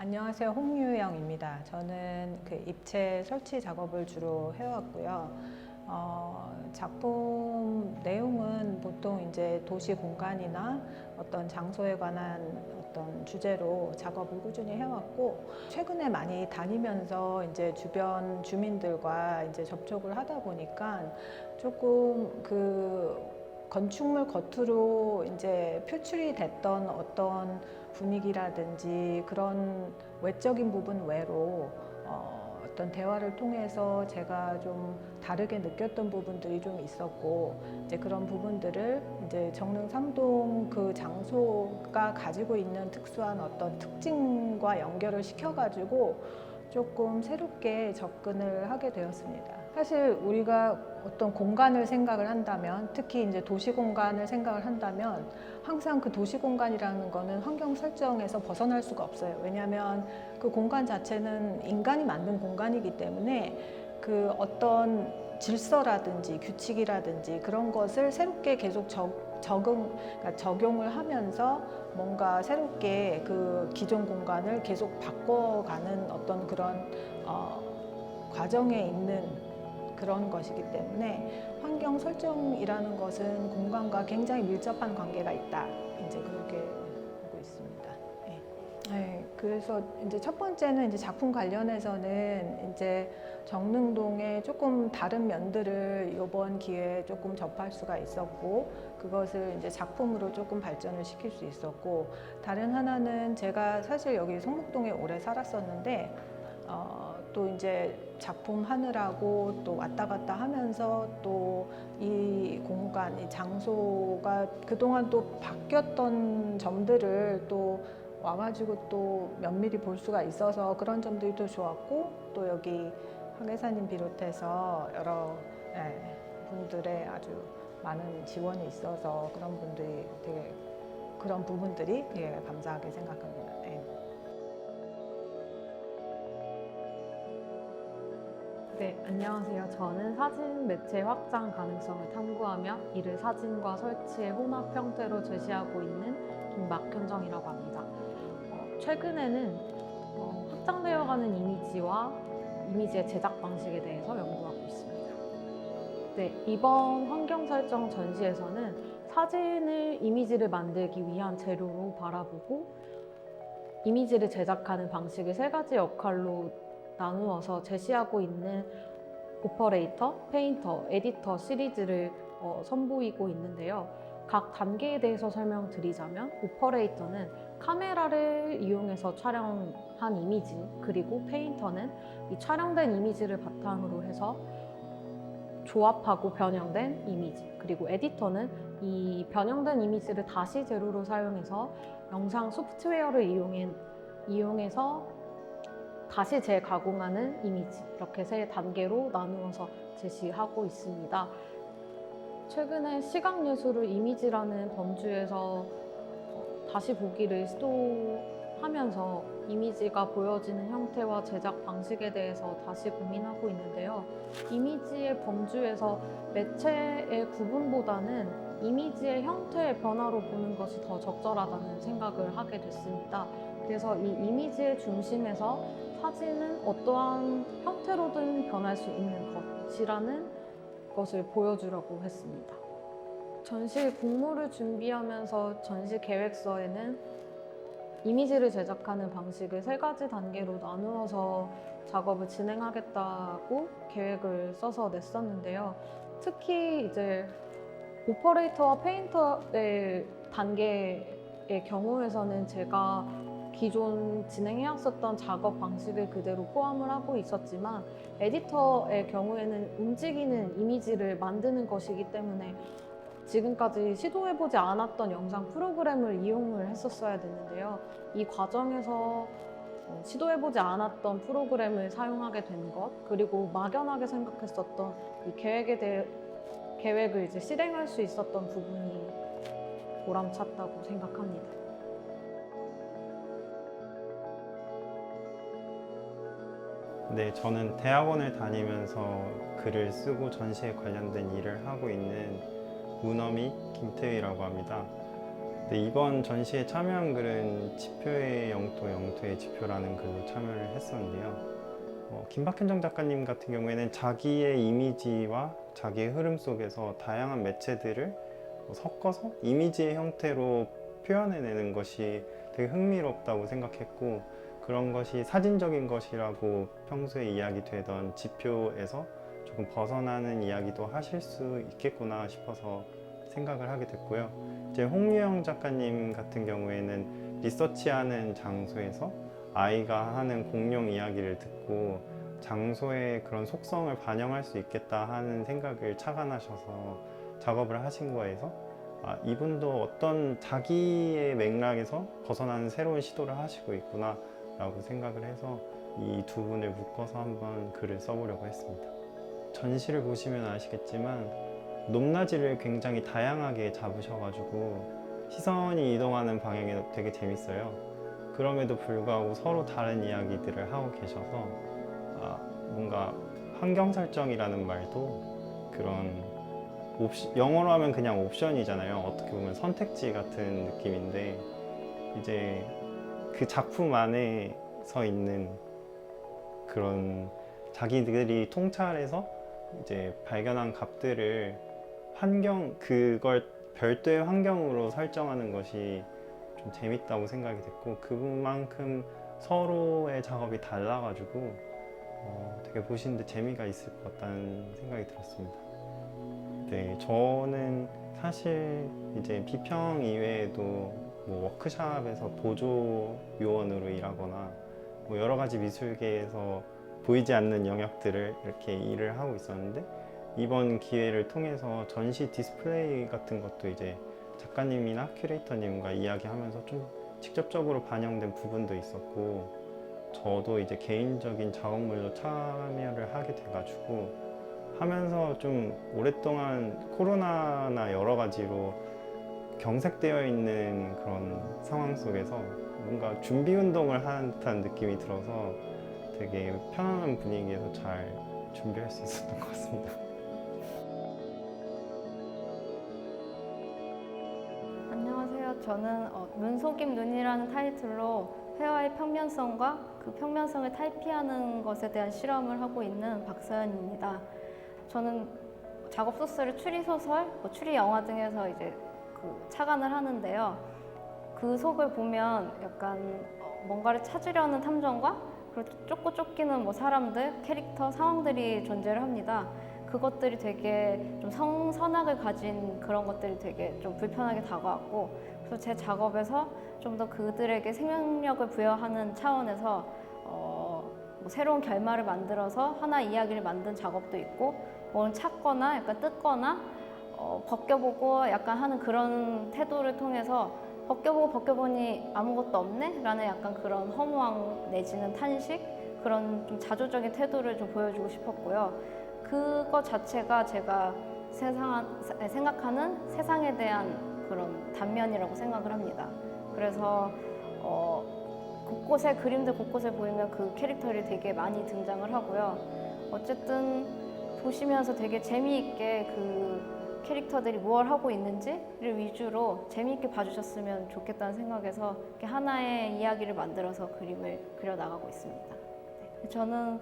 안녕하세요. 홍유영입니다. 저는 그 입체 설치 작업을 주로 해왔고요. 작품 내용은 보통 이제 도시 공간이나 어떤 장소에 관한 어떤 주제로 작업을 꾸준히 해왔고, 최근에 많이 다니면서 이제 주변 주민들과 이제 접촉을 하다 보니까 조금 그 건축물 겉으로 이제 표출이 됐던 어떤 분위기라든지 그런 외적인 부분 외로 어떤 대화를 통해서 제가 좀 다르게 느꼈던 부분들이 좀 있었고, 이제 그런 부분들을 이제 정릉 삼동 그 장소가 가지고 있는 특수한 어떤 특징과 연결을 시켜가지고 조금 새롭게 접근을 하게 되었습니다. 사실 우리가 어떤 공간을 생각을 한다면, 특히 이제 도시 공간을 생각을 한다면 항상 그 도시 공간이라는 거는 환경 설정에서 벗어날 수가 없어요. 왜냐하면 그 공간 자체는 인간이 만든 공간이기 때문에 그 어떤 질서라든지 규칙이라든지 그런 것을 새롭게 계속 그러니까 적용을 하면서 뭔가 새롭게 그 기존 공간을 계속 바꿔가는 어떤 그런 과정에 있는 그런 것이기 때문에 환경 설정이라는 것은 공간과 굉장히 밀접한 관계가 있다. 이제 그렇게 보고 있습니다. 네. 네, 그래서 이제 첫 번째는 이제 작품 관련해서는 이제 정릉동의 조금 다른 면들을 이번 기회에 조금 접할 수가 있었고, 그것을 이제 작품으로 조금 발전을 시킬 수 있었고, 다른 하나는 제가 사실 여기 성목동에 오래 살았었는데 또 이제 작품 하느라고 또 왔다 갔다 하면서 또 이 공간, 이 장소가 그동안 또 바뀌었던 점들을 또 와가지고 또 면밀히 볼 수가 있어서 그런 점들이 또 좋았고, 또 여기 황혜사님 비롯해서 여러 분들의 아주 많은 지원이 있어서 그런 분들이 되게 그런 부분들이 되게 감사하게 생각합니다. 네, 안녕하세요. 저는 사진 매체 확장 가능성을 탐구하며 이를 사진과 설치의 혼합 형태로 제시하고 있는 김막현정이라고 합니다. 최근에는 확장되어가는 이미지와 이미지의 제작 방식에 대해서 연구하고 있습니다. 네, 이번 환경 설정 전시에서는 사진을 이미지를 만들기 위한 재료로 바라보고 이미지를 제작하는 방식을 세 가지 역할로 나누어서 제시하고 있는 오퍼레이터, 페인터, 에디터 시리즈를 선보이고 있는데요. 각 단계에 대해서 설명드리자면 오퍼레이터는 카메라를 이용해서 촬영한 이미지, 그리고 페인터는 이 촬영된 이미지를 바탕으로 해서 조합하고 변형된 이미지, 그리고 에디터는 이 변형된 이미지를 다시 재료로 사용해서 영상 소프트웨어를 이용해서 다시 재가공하는 이미지, 이렇게 세 단계로 나누어서 제시하고 있습니다. 최근에 시각예술을 이미지라는 범주에서 다시 보기를 시도하면서 이미지가 보여지는 형태와 제작 방식에 대해서 다시 고민하고 있는데요. 이미지의 범주에서 매체의 구분보다는 이미지의 형태의 변화로 보는 것이 더 적절하다는 생각을 하게 됐습니다. 그래서 이 이미지의 중심에서 사진은 어떠한 형태로든 변할 수 있는 것이라는 것을 보여주려고 했습니다. 전시 공모를 준비하면서 전시 계획서에는 이미지를 제작하는 방식을 세 가지 단계로 나누어서 작업을 진행하겠다고 계획을 써서 냈었는데요. 특히 이제 오퍼레이터와 페인터의 단계의 경우에서는 제가 기존 진행해왔었던 작업 방식을 그대로 포함을 하고 있었지만, 에디터의 경우에는 움직이는 이미지를 만드는 것이기 때문에 지금까지 시도해보지 않았던 영상 프로그램을 이용을 했었어야 됐는데요. 이 과정에서 시도해보지 않았던 프로그램을 사용하게 된 것, 그리고 막연하게 생각했었던 이 계획을 이제 실행할 수 있었던 부분이 보람찼다고 생각합니다. 네, 저는 대학원을 다니면서 글을 쓰고 전시에 관련된 일을 하고 있는 문어미 김태희라고 합니다. 네, 이번 전시에 참여한 글은 지표의 영토, 영토의 지표라는 글로 참여를 했었는데요. 김박현정 작가님 같은 경우에는 자기의 이미지와 자기의 흐름 속에서 다양한 매체들을 섞어서 이미지의 형태로 표현해내는 것이 되게 흥미롭다고 생각했고, 그런 것이 사진적인 것이라고 평소에 이야기되던 지표에서 조금 벗어나는 이야기도 하실 수 있겠구나 싶어서 생각을 하게 됐고요. 이제 홍유영 작가님 같은 경우에는 리서치하는 장소에서 아이가 하는 공룡 이야기를 듣고 장소의 그런 속성을 반영할 수 있겠다 하는 생각을 착안하셔서 작업을 하신 거에서 이분도 어떤 자기의 맥락에서 벗어나는 새로운 시도를 하시고 있구나 라고 생각을 해서 이 두 분을 묶어서 한번 글을 써보려고 했습니다. 전시를 보시면 아시겠지만 높낮이를 굉장히 다양하게 잡으셔가지고 시선이 이동하는 방향이 되게 재밌어요. 그럼에도 불구하고 서로 다른 이야기들을 하고 계셔서 뭔가 환경 설정이라는 말도 그런 영어로 하면 그냥 옵션이잖아요. 어떻게 보면 선택지 같은 느낌인데 이제 그 작품 안에 서 있는 그런 자기들이 통찰해서 이제 발견한 값들을 그걸 별도의 환경으로 설정하는 것이 좀 재밌다고 생각이 됐고, 그만큼 서로의 작업이 달라가지고 되게 보시는데 재미가 있을 것 같다는 생각이 들었습니다. 네, 저는 사실 이제 비평 이외에도 뭐 워크샵에서 보조 요원으로 일하거나 뭐 여러 가지 미술계에서 보이지 않는 영역들을 이렇게 일을 하고 있었는데, 이번 기회를 통해서 전시 디스플레이 같은 것도 이제 작가님이나 큐레이터님과 이야기하면서 좀 직접적으로 반영된 부분도 있었고, 저도 이제 개인적인 작업물로 참여를 하게 돼가지고 하면서 좀 오랫동안 코로나나 여러 가지로 경색되어 있는 그런 상황 속에서 뭔가 준비 운동을 하는 듯한 느낌이 들어서 되게 편안한 분위기에서 잘 준비할 수 있었던 것 같습니다. 안녕하세요. 저는 눈속임 눈이라는 타이틀로 회화의 평면성과 그 평면성을 탈피하는 것에 대한 실험을 하고 있는 박서연입니다. 저는 작업 소스를 추리소설, 추리 영화 등에서 이제 착안을 하는데요. 그 속을 보면 약간 뭔가를 찾으려는 탐정과 그리고 쫓고 쫓기는 사람들, 캐릭터, 상황들이 존재를 합니다. 그것들이 되게 좀 성선악을 가진 그런 것들이 되게 좀 불편하게 다가왔고, 그래서 제 작업에서 좀 더 그들에게 생명력을 부여하는 차원에서 새로운 결말을 만들어서 하나의 이야기를 만든 작업도 있고, 뭘 찾거나 약간 뜯거나 벗겨보고 약간 하는 그런 태도를 통해서 벗겨보고 벗겨보니 아무것도 없네? 라는 약간 그런 허무함 내지는 탄식? 그런 좀 자조적인 태도를 좀 보여주고 싶었고요. 그거 자체가 제가 생각하는 세상에 대한 그런 단면이라고 생각을 합니다. 그래서 곳곳에 그림들 곳곳에 보이면 그 캐릭터들이 되게 많이 등장을 하고요. 어쨌든 보시면서 되게 재미있게 그 캐릭터들이 무엇을 하고 있는지를 위주로 재미있게 봐주셨으면 좋겠다는 생각에서 이렇게 하나의 이야기를 만들어서 그림을 그려나가고 있습니다. 네. 저는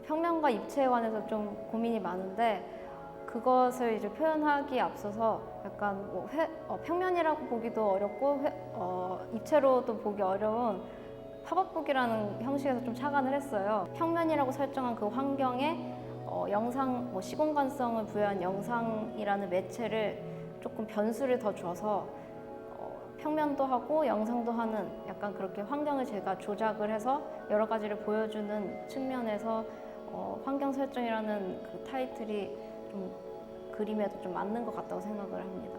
평면과 입체에 관해서 좀 고민이 많은데, 그것을 이제 표현하기에 앞서서 약간 평면이라고 보기도 어렵고 입체로도 보기 어려운 팝업북이라는 형식에서 좀 착안을 했어요. 평면이라고 설정한 그 환경에 영상, 시공간성을 부여한 영상이라는 매체를 조금 변수를 더 줘서 평면도 하고 영상도 하는 약간 그렇게 환경을 제가 조작을 해서 여러 가지를 보여주는 측면에서 환경 설정이라는 그 타이틀이 좀 그림에도 좀 맞는 것 같다고 생각을 합니다.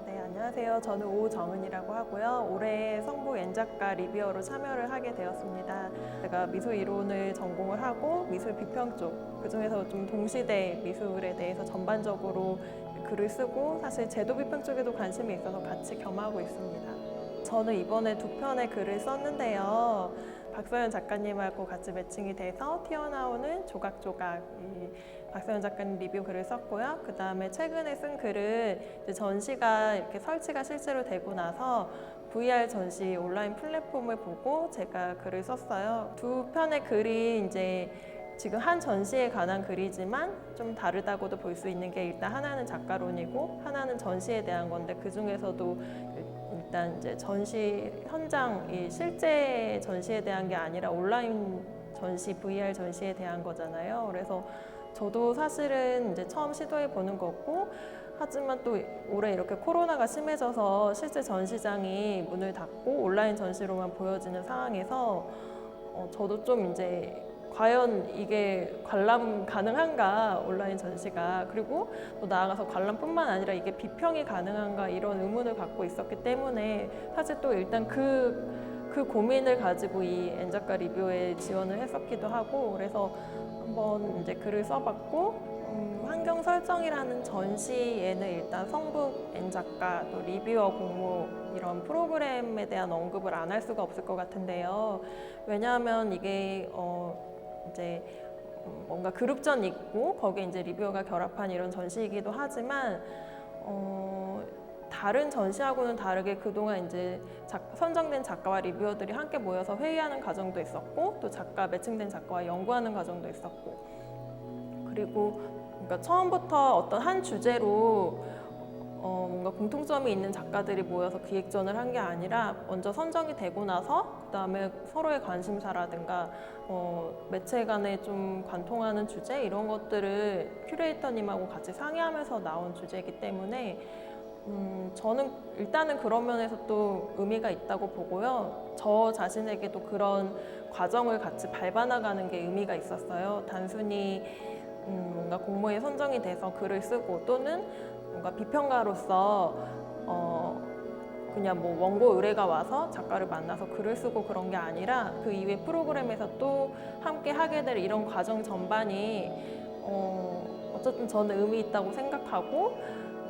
네, 안녕하세요. 저는 오정은이라고 하고요. 올해 성북 N작가 리뷰어로 참여를 하게 되었습니다. 제가 미술 이론을 전공을 하고 미술 비평 쪽, 그중에서 좀 동시대 미술에 대해서 전반적으로 글을 쓰고, 사실 제도 비평 쪽에도 관심이 있어서 같이 겸하고 있습니다. 저는 이번에 2편의 글을 썼는데요. 박서연 작가님하고 같이 매칭이 돼서 튀어나오는 조각조각 이 박서연 작가님 리뷰 글을 썼고요. 그 다음에 최근에 쓴 글은 이제 전시가 이렇게 설치가 실제로 되고 나서 VR 전시 온라인 플랫폼을 보고 제가 글을 썼어요. 2편의 글이 이제 지금 한 전시에 관한 글이지만 좀 다르다고도 볼 수 있는 게 일단 하나는 작가론이고 하나는 전시에 대한 건데 그 중에서도 일단 이제 전시 현장, 실제 전시에 대한 게 아니라 온라인 전시, VR 전시에 대한 거잖아요. 그래서 저도 사실은 이제 처음 시도해 보는 거고, 하지만 또 올해 이렇게 코로나가 심해져서 실제 전시장이 문을 닫고 온라인 전시로만 보여지는 상황에서 저도 좀 이제 과연 이게 관람 가능한가, 온라인 전시가, 그리고 또 나아가서 관람뿐만 아니라 이게 비평이 가능한가 이런 의문을 갖고 있었기 때문에 사실 또 일단 그 고민을 가지고 이 N작가 리뷰에 지원을 했었기도 하고, 그래서 한번 이제 글을 써봤고, 환경 설정이라는 전시에는 일단 성북 N작가 또 리뷰어 공모 이런 프로그램에 대한 언급을 안 할 수가 없을 것 같은데요. 왜냐하면 이게 이제 뭔가 그룹전 있고 거기에 이제 리뷰어가 결합한 이런 전시이기도 하지만 다른 전시하고는 다르게 그동안 이제 선정된 작가와 리뷰어들이 함께 모여서 회의하는 과정도 있었고, 또 매칭된 작가와 연구하는 과정도 있었고, 그리고 그러니까 처음부터 어떤 한 주제로 뭔가 공통점이 있는 작가들이 모여서 기획전을 한 게 아니라 먼저 선정이 되고 나서 그다음에 서로의 관심사라든가 매체 간에 좀 관통하는 주제 이런 것들을 큐레이터님하고 같이 상의하면서 나온 주제이기 때문에 저는 일단은 그런 면에서 또 의미가 있다고 보고요. 저 자신에게도 그런 과정을 같이 밟아나가는 게 의미가 있었어요. 단순히 뭔가 공모에 선정이 돼서 글을 쓰고 또는 뭔가 비평가로서 그냥 뭐 원고 의뢰가 와서 작가를 만나서 글을 쓰고 그런 게 아니라 그 이외 프로그램에서 또 함께 하게 될 이런 과정 전반이 어쨌든 저는 의미 있다고 생각하고,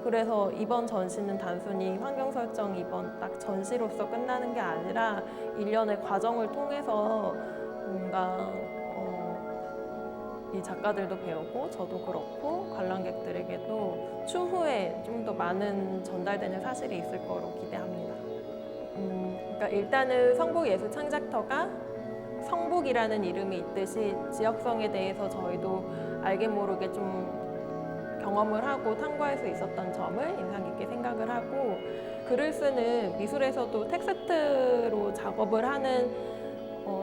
그래서 이번 전시는 단순히 환경 설정 이번 딱 전시로서 끝나는 게 아니라 일련의 과정을 통해서 뭔가 이 작가들도 배우고 저도 그렇고 관람객들에게도 추후에 좀 더 많은 전달되는 사실이 있을 거로 기대합니다. 그러니까 일단은 성북예술창작터가 성북이라는 이름이 있듯이 지역성에 대해서 저희도 알게 모르게 좀 경험을 하고 탐구할 수 있었던 점을 인상 깊게 생각을 하고, 글을 쓰는 미술에서도 텍스트로 작업을 하는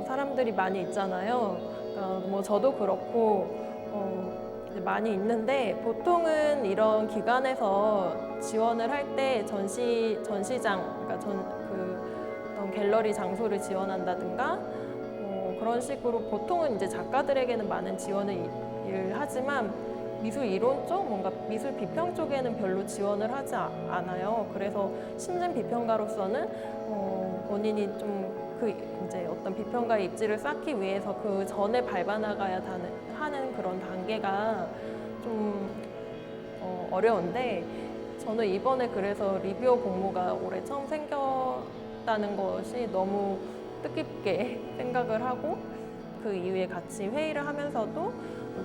사람들이 많이 있잖아요. 뭐 저도 그렇고 많이 있는데, 보통은 이런 기관에서 지원을 할 때 전시장, 그러니까 어떤 갤러리 장소를 지원한다든가 그런 식으로 보통은 이제 작가들에게는 많은 지원을 하지만 미술 이론 쪽, 뭔가 미술 비평 쪽에는 별로 지원을 하지 않아요. 그래서 심진 비평가로서는 본인이 좀 이제 어떤 비평가의 입지를 쌓기 위해서 그 전에 밟아나가야 하는 그런 단계가 좀 어려운데, 저는 이번에 그래서 리뷰어 공모가 올해 처음 생겼다는 것이 너무 뜻깊게 생각을 하고, 그 이후에 같이 회의를 하면서도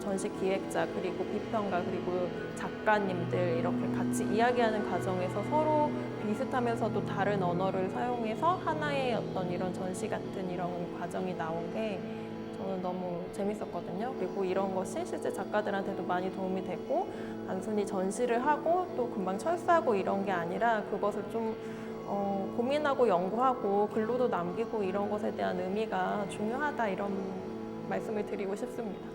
전시 기획자 그리고 비평가 그리고 작가님들 이렇게 같이 이야기하는 과정에서 서로 비슷하면서도 다른 언어를 사용해서 하나의 어떤 이런 전시 같은 이런 과정이 나온 게 저는 너무 재밌었거든요. 그리고 이런 것이 실제 작가들한테도 많이 도움이 되고, 단순히 전시를 하고 또 금방 철수하고 이런 게 아니라 그것을 좀 고민하고 연구하고 글로도 남기고 이런 것에 대한 의미가 중요하다, 이런 말씀을 드리고 싶습니다.